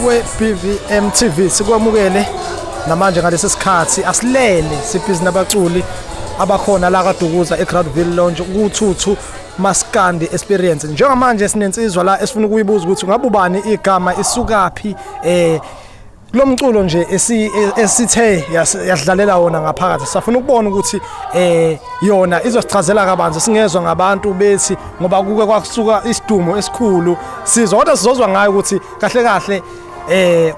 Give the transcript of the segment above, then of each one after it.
we-BVM TV sikwamukele namanje ngalesi sikhathi asilele sibhizi nabaculi abakhona la kaDukuza eGroundville Lounge kuThuthu Maskandi Experience. Njengamanje sinensizwa la esifuna ukuyibuza ukuthi ngabe ubani igama isukapi kulomculo nje esithe yadlalela wona ngaphakathi. Safuna ukubona ukuthi yona izosichazela kabanzi singezwe ngabantu bethi ngoba kuke kwasuka isidumo esikhulu sizwa kodwa sizozwa ngayo ukuthi kahle kahle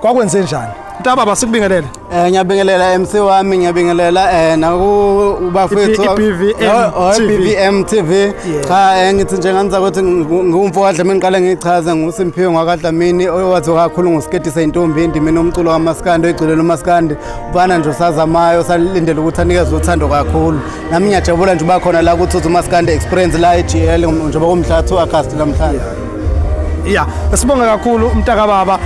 kwakwenze njani. Ntababa sikubingelele. Ngiyabingelela MC wami, ngiyabingelela nakubafethu BVM TV. Cha ngithi nje nganza ukuthi ngumfowadla mina ngiqale ngichaze nguSimphiwe ngwakaDlamini owathi kakhulu ngosiketi seyintombi indimi nomculo kaMaskandi oyigcilela uMaskandi ubana nje usazamayo salindele ukuthi anikeze uthando kakhulu. Nami ngiyajabula nje bakhona la kuThuthu Maskandi Experience la eGL njengoba kumhla 2 August namhlanje. Yeah, sibonga kakhulu umntakababa.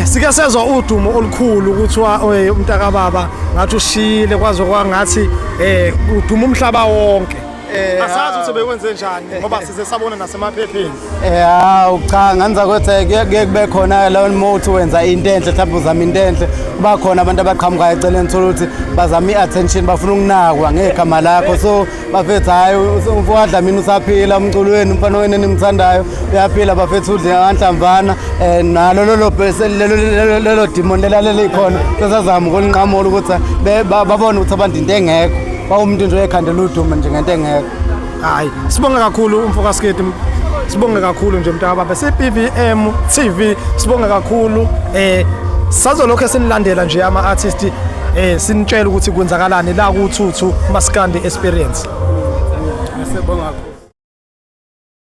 Sike sezwa udumo olukhulu ukuthiwa umntakababa ngathi ushile kwazo kwangathi uduma umhlaba wonke. Asazi ukuthi bekwenze njani ngoba size sabona nasemaphepheni. Cha nganza ukuthi kuye kube khona la moto wenza into enhle mhlawumbe uzama into enhle kuba khona abantu abaqhamuka eceleni thola ukuthi bazama iattention bafuna ukunakwa ngegama lakho so bafethu hayi umfowadla mina usaphila umculweni umfana wena nimthandayo uyaphila bafethu udle anhlamvana nalo lelo demon lelaleli khona sesazama ukunqamola ukuthi babone ukuthi abantu into engekho bawumuntu nje ekhandela udumo nje ngento engekho. Hayi sibonga kakhulu umfokasketi, sibonga kakhulu nje mntakababa seBVM TV, sibonga kakhulu sazolokho sinilandela nje ama artists sinitshela ukuthi kwenzakalani la kuThuthu Maskandi Experience. Sibonga.